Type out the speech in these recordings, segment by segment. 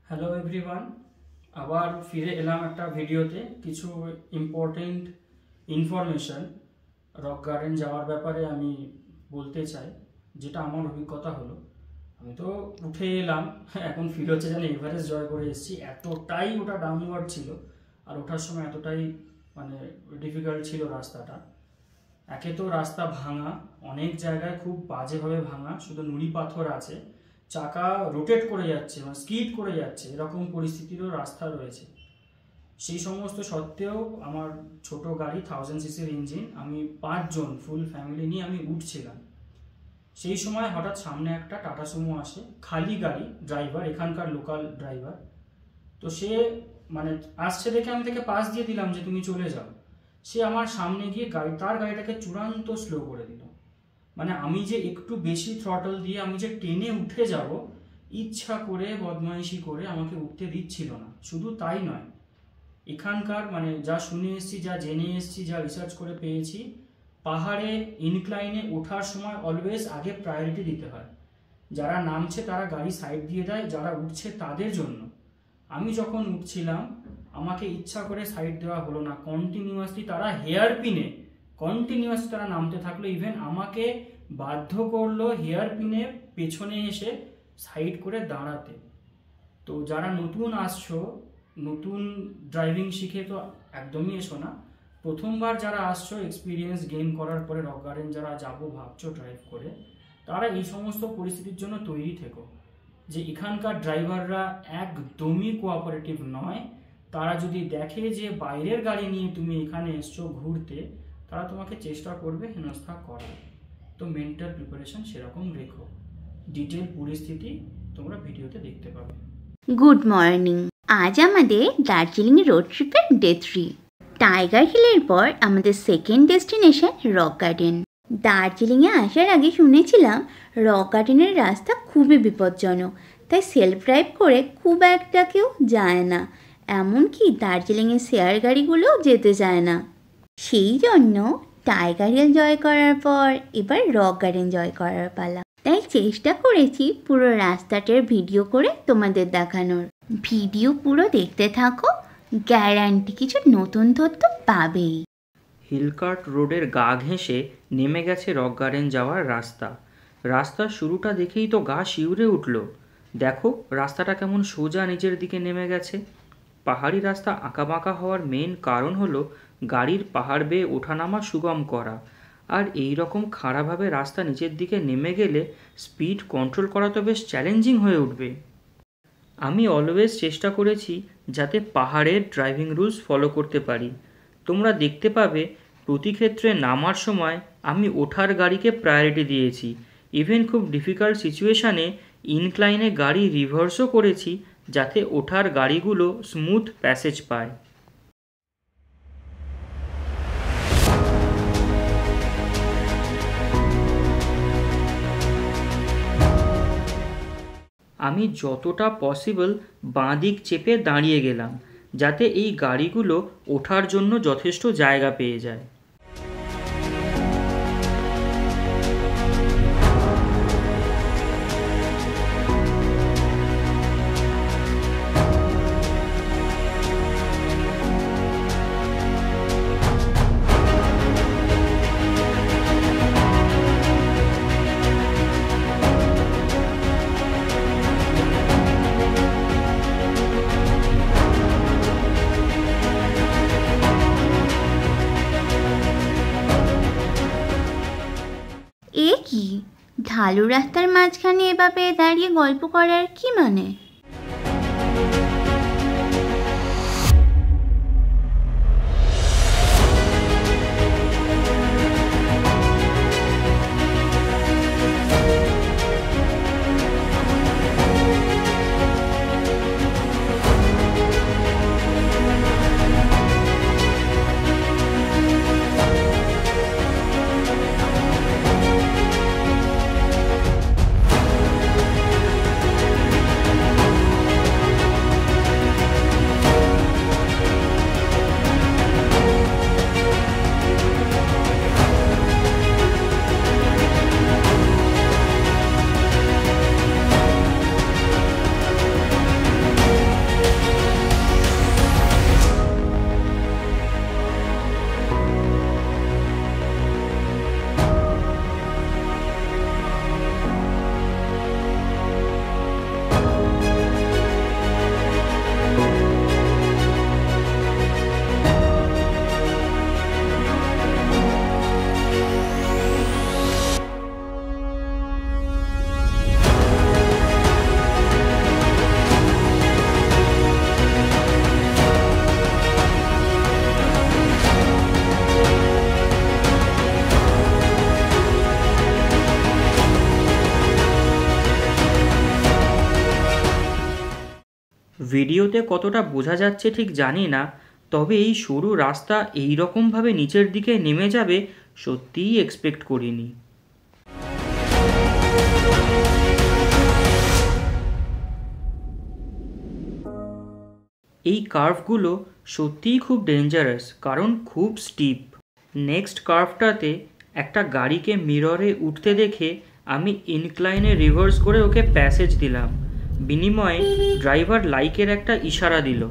Hello everyone, আবার ফিরে এলাম একটা ভিডিওতে। কিছু ইম্পর্টেন্ট ইনফরমেশন রক গার্ডেন যাওয়ার ব্যাপারে আমি বলতে চাই, যেটা আমার অভিজ্ঞতা হলো। আমি তো উঠে এলাম, এখন ফিল হচ্ছে যেন এভারেস্ট জয় করে এসেছি। এতটাই ওটা ডাউনওয়ার্ড ছিল, আর ওঠার সময় এতটাই ডিফিকাল্ট ছিল রাস্তাটা। একে তো রাস্তা ভাঙা, অনেক জায়গায় খুব বাজেভাবে ভাঙা, শুধু নুড়ি পাথর আছে, চাকা রোটেট করে যাচ্ছে, স্কিড করে যাচ্ছে, এরকম পরিস্থিতিরও রাস্তা রয়েছে। সেই সমস্ত সত্ত্বেও আমার ছোট গাড়ি 1000 সিসির ইঞ্জিন, আমি 5 জন ফুল ফ্যামিলি নিয়ে আমি উঠছিলাম। সেই সময় হঠাৎ সামনে একটা টাটা সুমো আসে, খালি গাড়ি, ড্রাইভার এখানকার লোকাল ড্রাইভার। তো সে আসছে দেখে আমি তাকে পাস দিয়ে দিলাম যে তুমি চলে যাও। সে আমার সামনে গিয়ে তার গাড়িটাকে চূড়ান্ত স্লো করে দিল। আমি যে একটু বেশি থ্রটল দিয়ে আমি যে টেনে উঠে যাব, ইচ্ছা করে বদমাইশি করে আমাকে উঠতে দিচ্ছিল না। শুধু তাই নয়, এখানকার যা শুনে এসেছি, যা জেনে এসেছি, যা রিসার্চ করে পেয়েছি, পাহাড়ে ইনক্লাইনে ওঠার সময় অলওয়েজ আগে প্রায়োরিটি দিতে হয়। যারা নামছে তারা গাড়ি সাইড দিয়ে দেয়, যারা উঠছে তাদের জন্য। আমি যখন উঠছিলাম আমাকে ইচ্ছা করে সাইড দেওয়া হলো না, কন্টিনিউয়াসলি তারা হেয়ার পিনে তারা নামতে থাকলো। ইভেন আমাকে বাধ্য করলো হেয়ার পিনে পেছনে এসে সাইড করে দাঁড়াতে। তো যারা নতুন আসছো, নতুন ড্রাইভিং শিখে তো একদমই এসো না, প্রথমবার যারা আসছো এক্সপিরিয়েন্স গেইন করার পরে রক গার্ডেন যারা যাবো ভাবছো ড্রাইভ করে, তারা এই সমস্ত পরিস্থিতির জন্য তৈরি থেকো যে এখানকার ড্রাইভাররা একদমই কোঅপারেটিভ নয়। তারা যদি দেখে যে বাইরের গাড়ি নিয়ে তুমি এখানে এসছো ঘুরতে, তারা তোমাকে চেষ্টা করবে হেনস্থা করার। তো মেন্টাল প্রিপারেশন সেরকম রেখো। ডিটেল পরিস্থিতি তোমরা ভিডিওতে দেখতে পাবে। Good morning. আজ আমাদের দার্জিলিং রোড ট্রিপের ডে 3। টাইগার হিলের পর আমাদের সেকেন্ড ডেস্টিনেশন রক গার্ডেন। দার্জিলিংয়ে আসার আগে শুনেছিলাম রক গার্ডেনের রাস্তা খুবই বিপজ্জনক, তাই সেলফ ড্রাইভ করে খুব একটা কেউ যায় না, এমনকি দার্জিলিংয়ের শেয়ার গাড়িগুলোও যেতে চায় না। সেই জন্য টাইগার হিল জয় করার পর এবার রক গার্ডেন জয় করার পালা। তাই চেষ্টা করেছি পুরো রাস্তাটার ভিডিও করে তোমাদের দেখানোর। ভিডিও পুরো দেখতে থাকো, গ্যারান্টি কিছু নতুন তথ্য পাবেই। হিলকার্ট রোডের গা ঘেঁষে নেমে গেছে রক গার্ডেন যাওয়ার রাস্তার শুরুটা দেখেই তো গা শিউরে উঠল। দেখো রাস্তাটা কেমন সোজা নিচের দিকে নেমে গেছে। পাহাড়ি রাস্তা আঁকাবাঁকা হওয়ার মেন কারণ হলো গাড়ির পাহাড় বেয়ে ওঠানামা সুগম করা। আর এই রকম খাড়াভাবে রাস্তা নিচের দিকে নেমে গেলে স্পিড কন্ট্রোল করা তো বেশ চ্যালেঞ্জিং হয়ে উঠবে। আমি অলওয়েজ চেষ্টা করেছি যাতে পাহাড়ের ড্রাইভিং রুলস ফলো করতে পারি। তোমরা দেখতে পাবে প্রতি ক্ষেত্রে নামার সময় আমি ওঠার গাড়িকে প্রায়োরিটি দিয়েছি। ইভেন খুব ডিফিকাল্ট সিচুয়েশানে ইনক্লাইনে গাড়ি রিভার্সও করেছি যাতে ওঠার গাড়িগুলো স্মুথ প্যাসেজ পায়। আমি যতটা পসিবল বাঁ দিক চেপে দাঁড়িয়ে গেলাম যাতে এই গাড়িগুলো ওঠার জন্য যথেষ্ট জায়গা পেয়ে যায়। এ কি ঢালু রাস্তার মাঝখানে এভাবে দাঁড়িয়ে গল্প করার কি মানে? ভিডিওতে কতটা বোঝা যাচ্ছে ঠিক জানি না, তবে এই সরু রাস্তা এই রকমভাবে নিচের দিকে নেমে যাবে সত্যিই এক্সপেক্ট করিনি। এই কার্ভগুলো সত্যিই খুব ডেঞ্জারাস, কারণ খুব স্টিপ। নেক্সট কার্ভটাতে একটা গাড়িকে মিররে উঠতে দেখে আমি ইনক্লাইনে রিভার্স করে ওকে প্যাসেজ দিলাম। বিনিময়ে ড্রাইভার লাইকের একটা ইশারা দিল।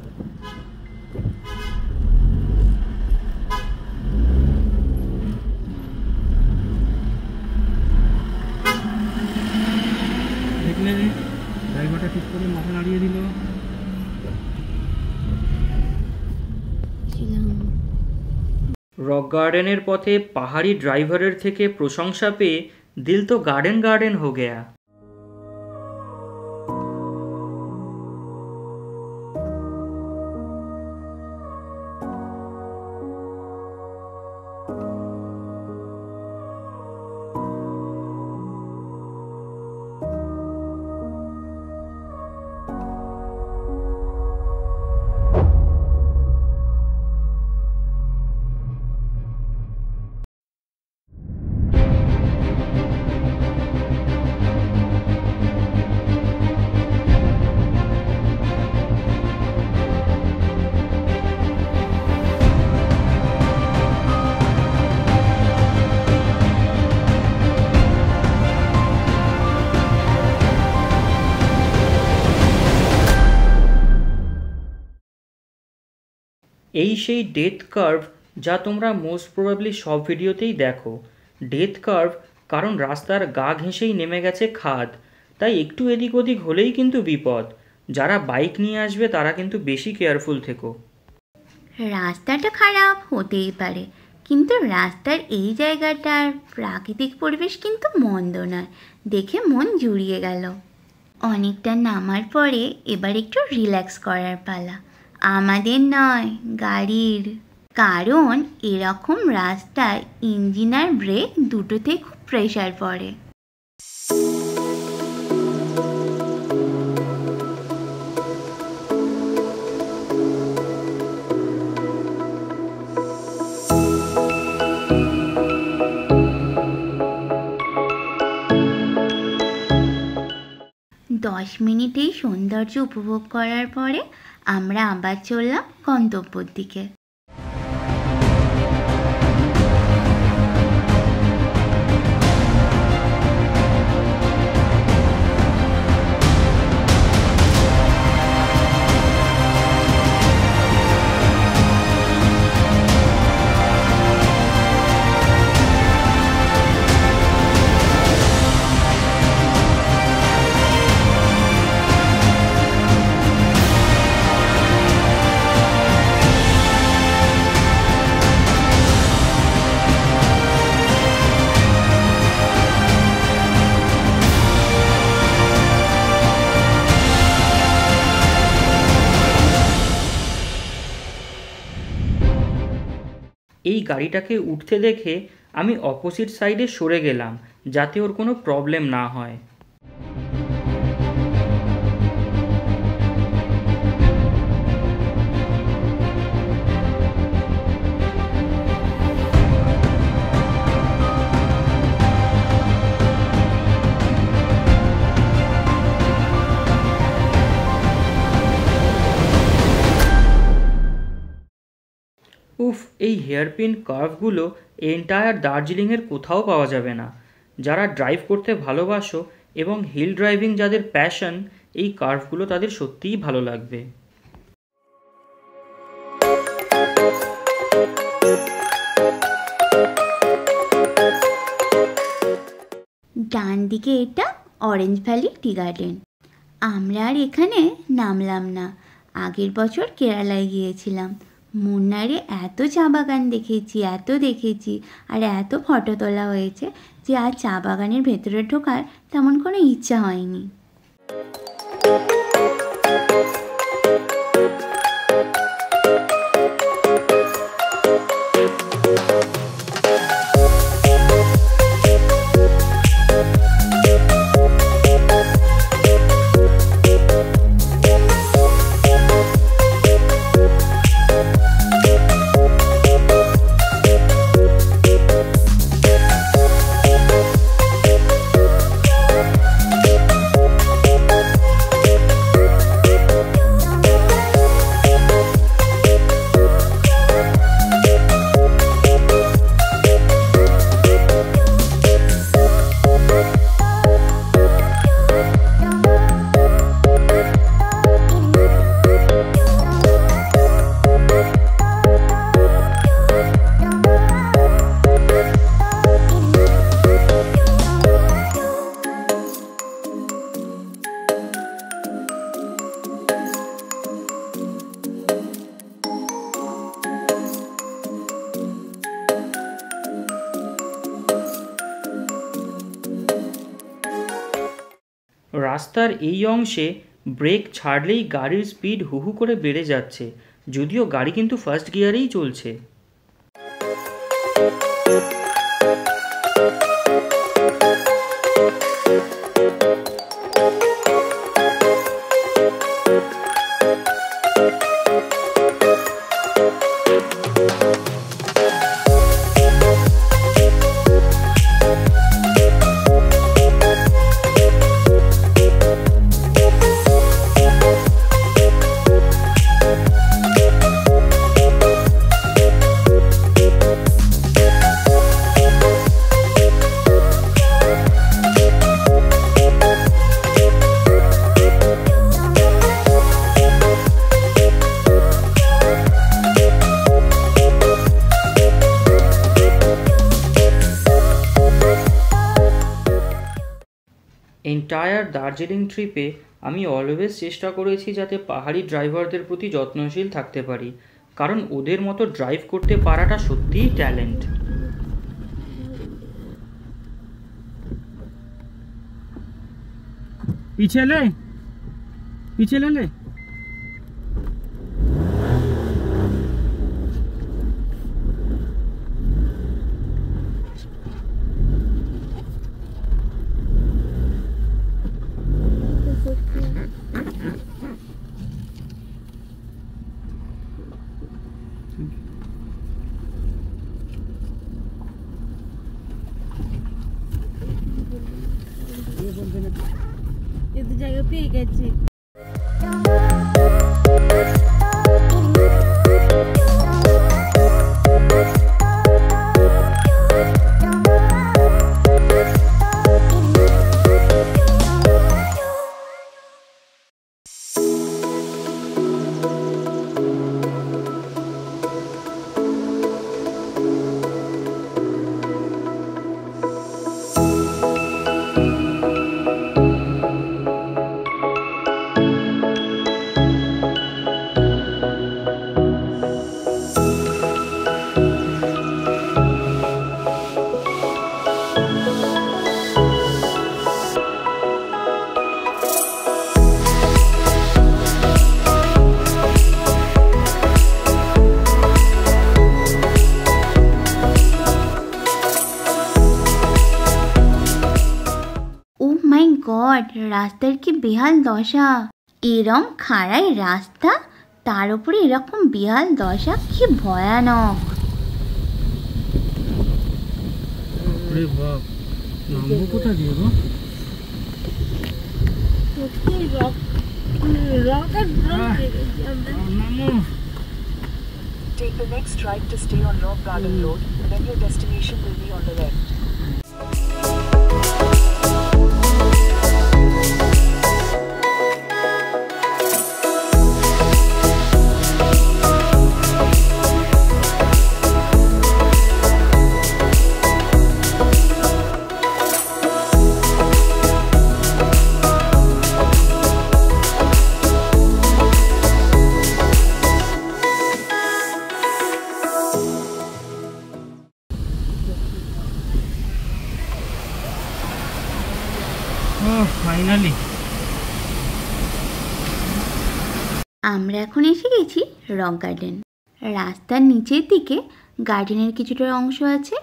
দেখলে ড্রাইভারটা ঠিক করে মাথা নাড়িয়ে দিল। রক গার্ডেনের পথে পাহাড়ি ড্রাইভারের থেকে প্রশংসা পেয়ে দিল তো গার্ডেন গার্ডেন হো গয়া। এই সেই ডেথ কার্ভ যা তোমরা মোস্ট প্রবাবলি সব ভিডিওতেই দেখো। ডেথ কার্ভ কারণ রাস্তার গা ঘেঁষেই নেমে গেছে খাদ, তাই একটু এদিক ওদিক হলেই কিন্তু বিপদ। যারা বাইক নিয়ে আসবে তারা কিন্তু বেশি কেয়ারফুল থেকো। রাস্তাটা খারাপ হতেই পারে, কিন্তু রাস্তার এই জায়গাটার প্রাকৃতিক পরিবেশ কিন্তু মন্দ নয়, দেখে মন জুড়িয়ে গেল। অনেকটা নামার পরে এবার একটু রিল্যাক্স করার পালা, আমাদের নয় গাড়ির। কারণ এরকম রাস্তায় ইঞ্জিন আর ব্রেক দুটোতেই খুব প্রেশার পড়ে। 10 মিনিটেই সৌন্দর্য উপভোগ করার পরে আমরা আবার চললাম গন্তব্যের দিকে। এই গাড়িটাকে উঠতে দেখে আমি অপোজিট সাইডে সরে গেলাম যাতে ওর কোনো প্রবলেম না হয়। উফ, এই হেয়ারপিন কার্ভগুলো এন্টায়ার দার্জিলিংয়ের কোথাও পাওয়া যাবে না। যারা ড্রাইভ করতে ভালোবাসো এবং হিল ড্রাইভিং যাদের প্যাশন, এই কার্ভগুলো তাদের সত্যিই ভালো লাগবে। ডান দিকে এটা অরেঞ্জ ভ্যালি টি গার্ডেন। আমরা আর এখানে নামলাম না, আগের বছর কেরালায় গিয়েছিলাম। মুন্নারে এত চা বাগান দেখেছি, এত দেখেছি আর এত ফটো তোলা হয়েছে যে আর চা বাগানের ভেতরে ঢোকার তেমন কোনো ইচ্ছা হয়নি। রাস্তার এই অংশে ব্রেক ছাড়লেই গাড়ির স্পিড হুহু করে বেড়ে যাচ্ছে, যদিও গাড়ি কিন্তু ফার্স্ট গিয়ারেই চলছে। এন্টায়ার দার্জিলিং ট্রিপে আমি অলওয়েজ চেষ্টা করেছি যাতে পাহাড়ি ড্রাইভারদের প্রতি যত্নশীল থাকতে পারি, কারণ ওদের মতো ড্রাইভ করতে পারাটা সত্যিই ট্যালেন্ট। पीछे ले ले ये तो जगह पे ही गए। গড, রাস্তার কি বেহাল দশা! এরম খাড়াই রাস্তা, তার উপরে এরকম বেহাল দশা, কি ভয়ানক! Take the next right to stay on Rock Garden Road, then your destination will be on the left. Finally আমরা এখন এসে গেছি রক গার্ডেন। রাস্তার নিচের দিকে গার্ডেনের কিছুটা অংশ আছে,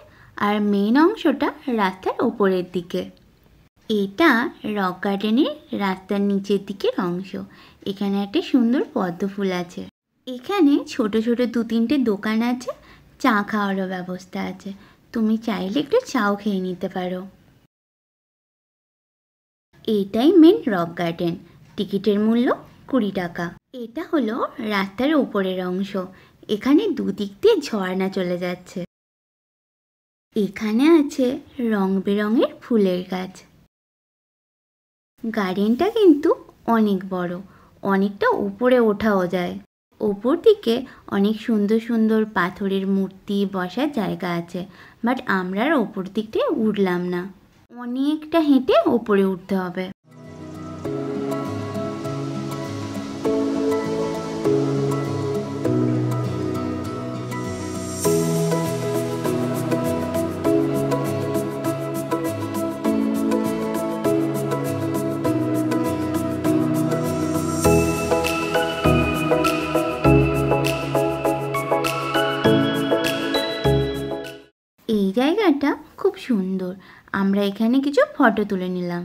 আর মেন অংশটা রাস্তার ওপরের দিকে। এটা রক গার্ডেনের রাস্তার নিচের দিকের অংশ। এখানে একটা সুন্দর পদ্ম ফুল আছে। এখানে ছোট ছোট 2-3টে দোকান আছে, চা খাওয়ারও ব্যবস্থা আছে। তুমি চাইলে একটু চাও খেয়ে নিতে পারো। এটাই মেন রক গার্ডেন। টিকিটের মূল্য 20 টাকা। এটা হলো রাস্তার উপরের অংশ। এখানে দুদিক দিয়ে ঝর্ণা চলে যাচ্ছে। এখানে আছে রং বেরঙের ফুলের গাছ। গার্ডেনটা কিন্তু অনেক বড়, অনেকটা উপরে ওঠাও যায়। ওপর দিকে অনেক সুন্দর সুন্দর পাথরের মূর্তি, বসার জায়গা আছে, বাট আমরা আর ওপর দিকটায় উঠলাম না। অনেকটা হেঁটে ওপরে উঠতে হবে। সুন্দর। আমরা এখানে কিছু ফটো তুলে নিলাম।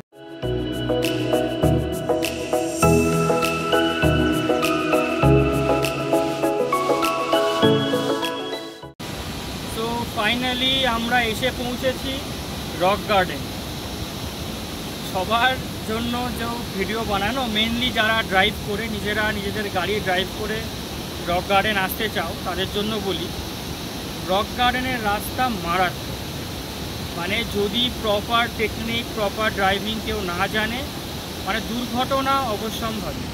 তো ফাইনালি আমরা এসে পৌঁছেছি রক গার্ডেন। সবার জন্য যে ভিডিও বানানো, মেনলি যারা ড্রাইভ করে নিজেদের গাড়ি ড্রাইভ করে রক গার্ডেন আসতে চাও তাদের জন্য বলি, রক গার্ডেনের রাস্তা মারাত্মক। মানে যদি প্রপার টেকনিক, প্রপার ড্রাইভিং কেউ না জানে, মানে দুর্ঘটনা অবশ্যম্ভাবী।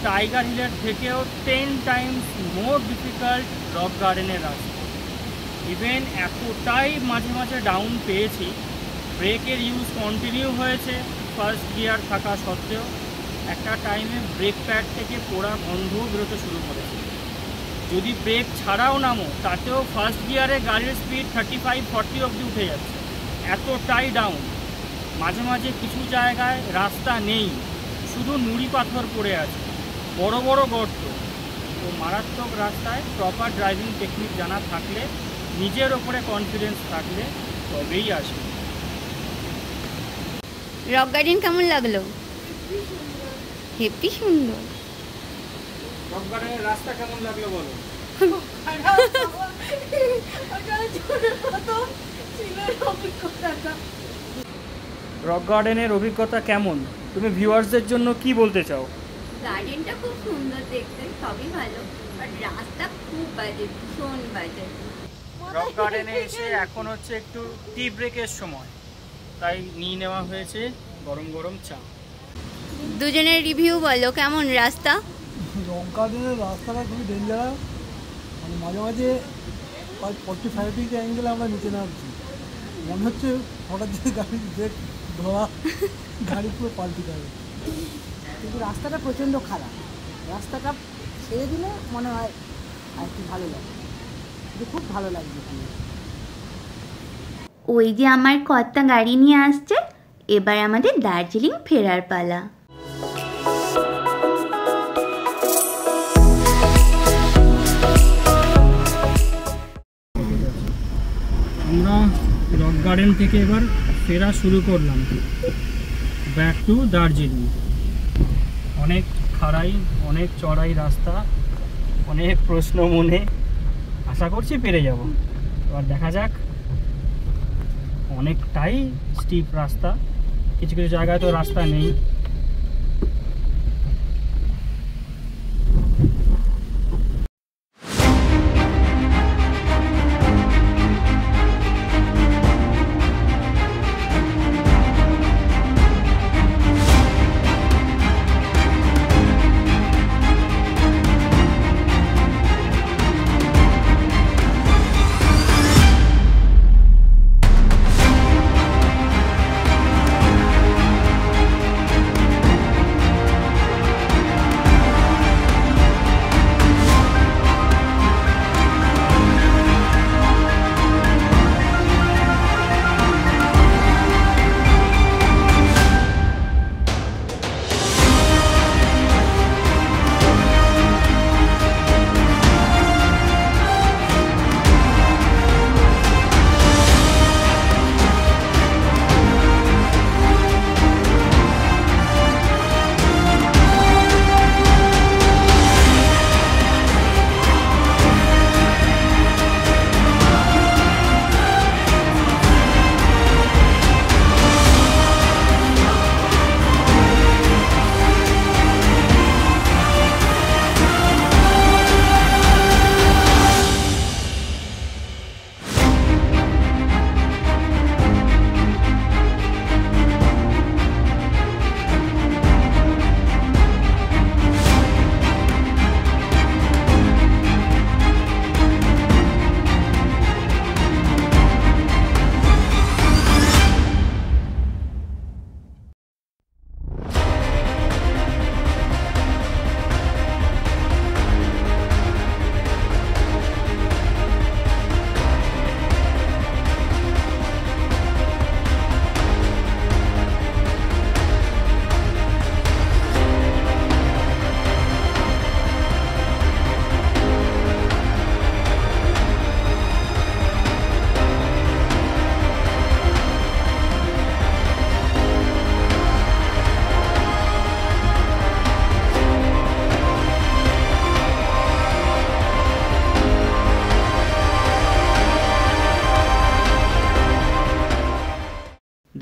টাইগার হিলের থেকেও 10 টাইমস মোর ডিফিকাল্ট রক গার্ডেনের রাস্তা। ইভেন এতটাই মাঝে মাঝে ডাউন পেয়েছি, ব্রেকের ইউজ কন্টিনিউ হয়েছে ফার্স্ট গিয়ার থাকা সত্ত্বেও। একটা টাইমে ব্রেক প্যাড থেকে পোড়া গন্ধও বেরোতে শুরু করেছে। যদি ব্রেক ছাড়াও নামো তাতেও ফার্স্ট গিয়ারে গাড়ির স্পিড 35-40 অবধি উঠে যাচ্ছে, এতটাই ডাউন। মাঝে মাঝে কিছু জায়গায় রাস্তা নেই, শুধু নুড়ি পাথর পড়ে আছে, বড় বড় গর্ত। তো মারাত্মক রাস্তায় প্রপার ড্রাইভিং টেকনিক জানা থাকলে, নিজের ওপরে কনফিডেন্স থাকলে তবেই আসবে। রক গার্ডেন কেমন লাগলো? হেপি সুন্দর। রক গার্ডেনের রাস্তা কেমন লাগলো বলো? রক গার্ডেনের অভিজ্ঞতা কেমন, তুমি ভিউয়ার্সদের জন্য কি বলতে চাও? গার্ডেনটা খুব সুন্দর দেখতে, সবই ভালো, আর রাস্তা খুব বাজে, ভীষণ বাজে। রক গার্ডেনে এসে এখন হচ্ছে একটু টি ব্রেকের সময়, তাই নিয়ে নেওয়া হয়েছে গরম গরম চা। দুজনের রিভিউ বলো, কেমন রাস্তা? রক গার্ডেনের রাস্তাটা খুবই ডেঞ্জারাস। মানে মাঝে মাঝে 45 ডিগ্রি অ্যাঙ্গেলে আমরা নিচে নামছি, মনে হচ্ছে হঠাৎ যে গাড়ি ব্রেক ধরা, গাড়ি পুরো পাল্টে যাবে। কিন্তু রাস্তাটা প্রচণ্ড খারাপ, রাস্তাটা ছেড়ে দিলে মনে হয় আর কি ভালো লাগে, কিন্তু খুব ভালো লাগছে এখানে। ওই যে আমার কর্তা গাড়ি নিয়ে আসছে, এবার আমাদের দার্জিলিং ফেরার পালা। আমরা রক গার্ডেন থেকে এবার ফেরা শুরু করলাম, ব্যাক টু দার্জিলিং। অনেক খাড়াই, অনেক চড়াই রাস্তা, অনেক প্রশ্ন মনে, আশা করছি পেরে যাব। এবার দেখা যাক। অনেকটাই স্টিপ রাস্তা, কিছু কিছু জায়গায় তো রাস্তা নেই।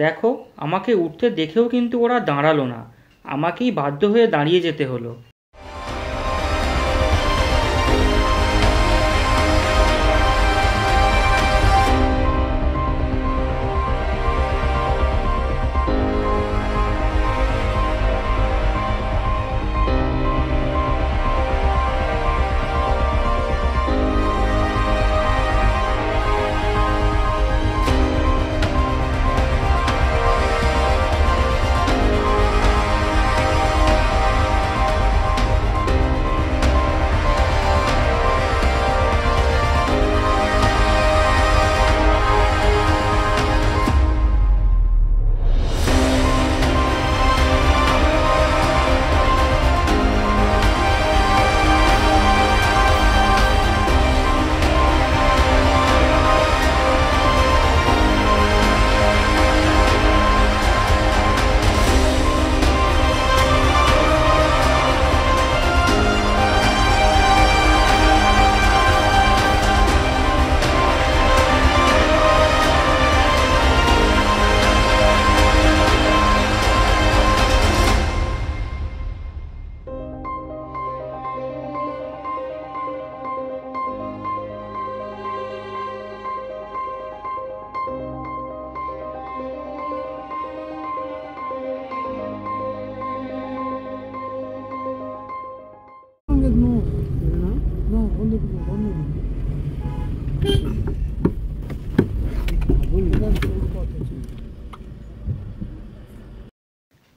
দেখো আমাকে উঠতে দেখেও কিন্তু ওরা দাঁড়ালো না, আমাকেই বাধ্য হয়ে দাঁড়িয়ে যেতে হলো।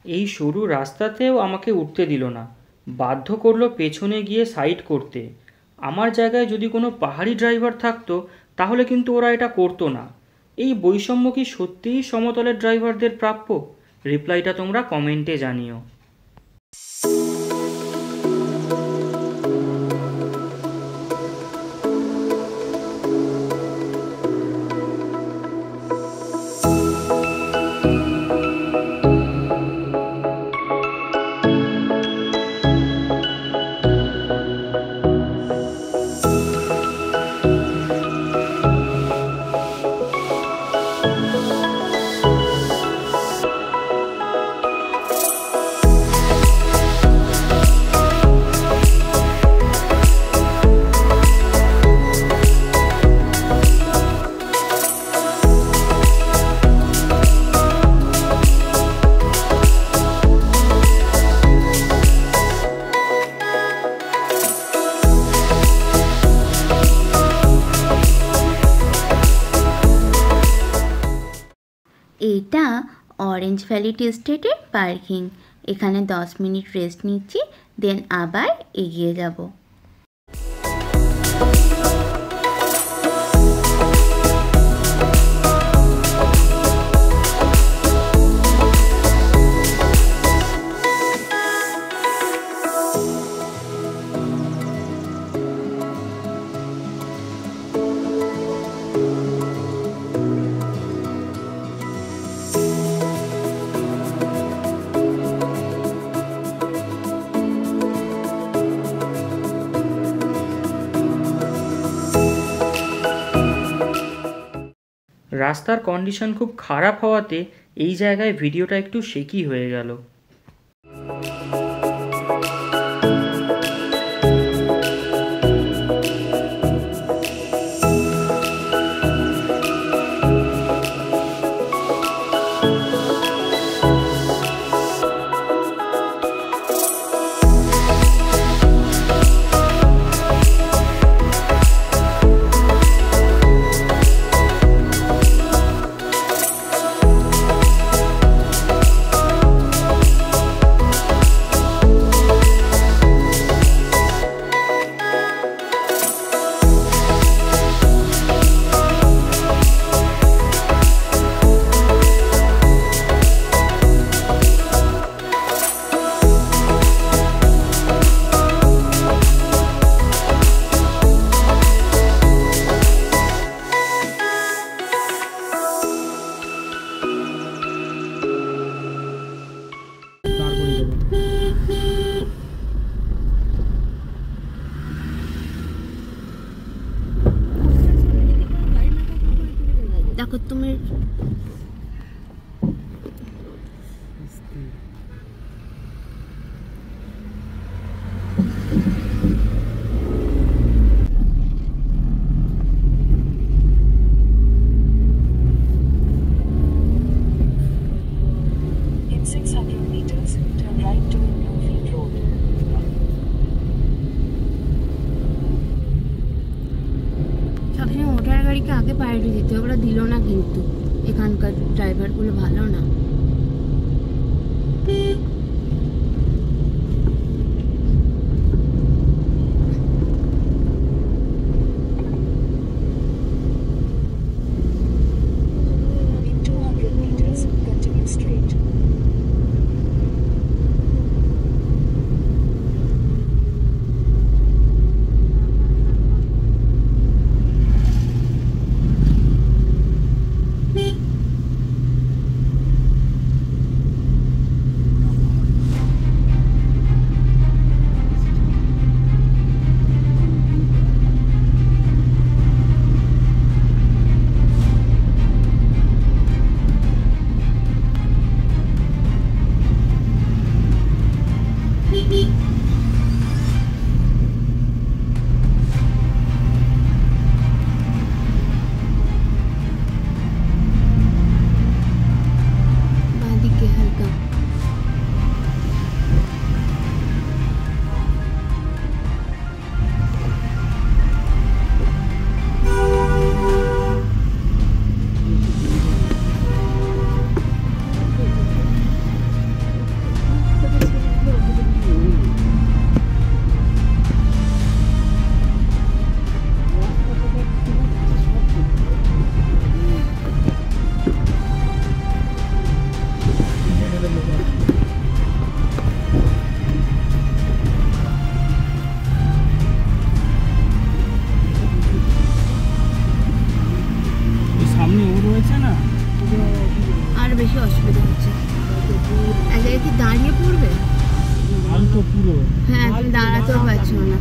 এই সরু রাস্তাতেও আমাকে উঠতে দিল না, বাধ্য করলো পেছনে গিয়ে সাইড করতে। আমার জায়গায় যদি কোনো পাহাড়ি ড্রাইভার থাকতো তাহলে কিন্তু ওরা এটা করতো না। এই বৈষম্য কি সত্যিই সমতলের ড্রাইভারদের প্রাপ্য? রিপ্লাইটা তোমরা কমেন্টে জানিও। এটা অরেঞ্জ ভ্যালি টি এস্টেটের পার্কিং। এখানে 10 মিনিট রেস্ট নিচ্ছি, দেন আবার এগিয়ে যাব। রাস্তার কন্ডিশন খুব খারাপ হওয়াতে এই জায়গায় ভিডিওটা একটু শেকি হয়ে গেল। দেখো তুমি গাড়িকে আগে প্রায়োরিটি দিতে হবে, ওরা দিল না কিন্তু এখানকার ড্রাইভারগুলো ভালো না। In 200 meters, continue straight. বাঁদিকে হালকা সামনে ও রয়েছে না, আর বেশি অসুবিধা হচ্ছে। এক জায়গায় কি দাঁড়িয়ে পড়বে? হাল তো পুরো হ্যাঁ, এখন দাঁড়াতেও পারছো না,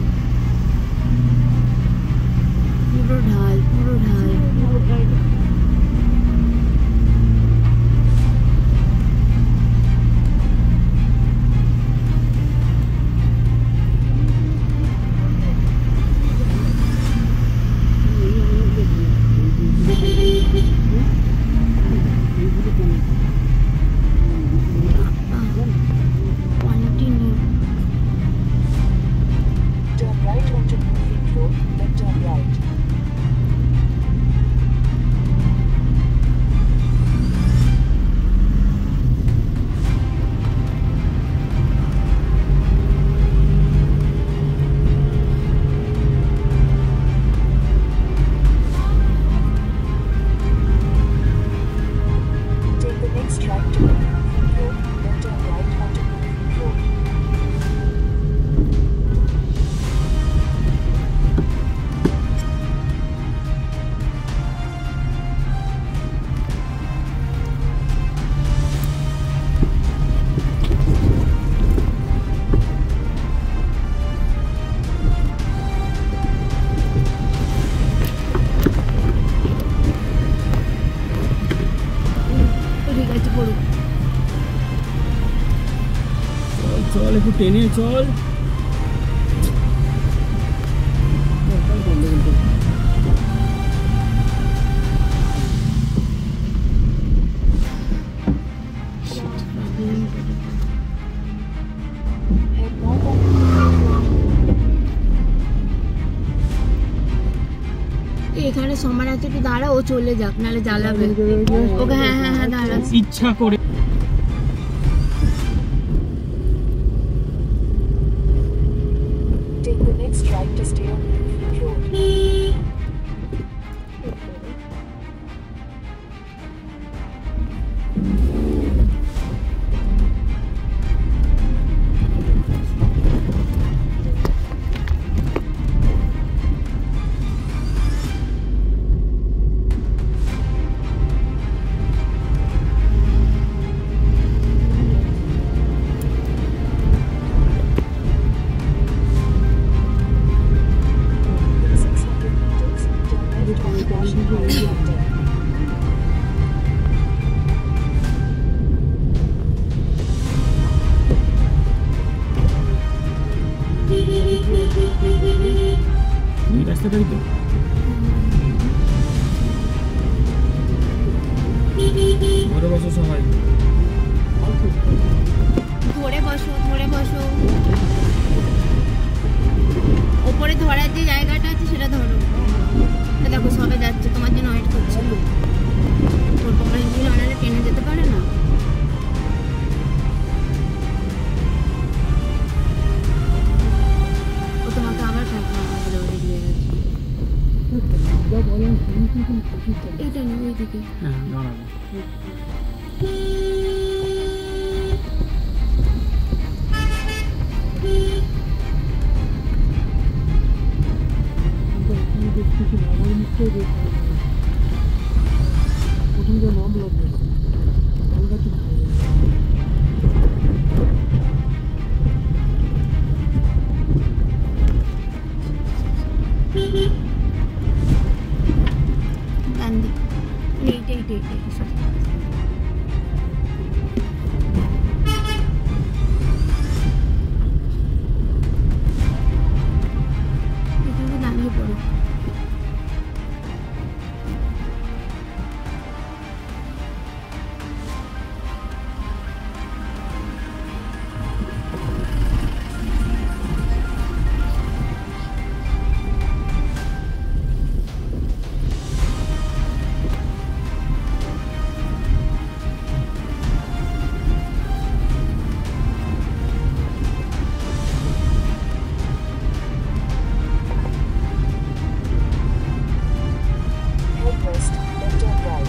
পুরো ঢাল পুরো ঢাল। Continue. Turn right onto Bloomfield Road, then turn right. Take the next right to Bloomfield Road, then turn right onto Bloomfield Road. ঠিক আছে, পড়ুক। চল একটু টেনে চল। Head north on Bloomfield Road. এখানে সময় আছে, একটু দাঁড়া, ও চলে যাক, নাহলে জ্বালাবে ওকে। হ্যাঁ হ্যাঁ হ্যাঁ, দাঁড়া। ইচ্ছা করে Take the next right to stay on Bloomfield Road. In 600 meters, turn left onto Washington Road. এই রাস্তাটাই তো। ঘরে বসো সবাই। ধরে বসো, ধরে বসো। ওপরে ধরার যে জায়গাটা আছে সেটা ধরো। দেখো সবে যাচ্ছে, তোমার করছে। ওর বাবা ইঞ্জিন অনারে টেনে যেতে পারে না। ও তোমাকে আবার দিয়ে গেছে। এইটা নেই, ওইদিকে। হ্যাঁ দাঁড়াবো। প্রথম যে নাম লাগবে গান্ধী এইটা এইটা এইটা সরি। এখানে দাঁড়িয়ে পড়ো। Head west, then turn right.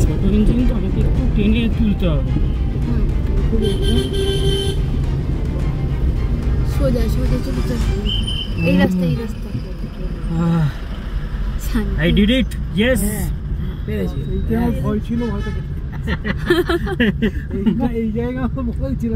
ছোট ইঞ্জিন তো আমাকে একটু টেনে তুলতে হবে। সোজা সোজা চলে চল। এই রাস্তা এই রাস্তা। I did it. Yes. পেরেছি। এইটা আমার ভয় ছিল, ভয়টা কেটে এই জায়গা আমার ভয় ছিল।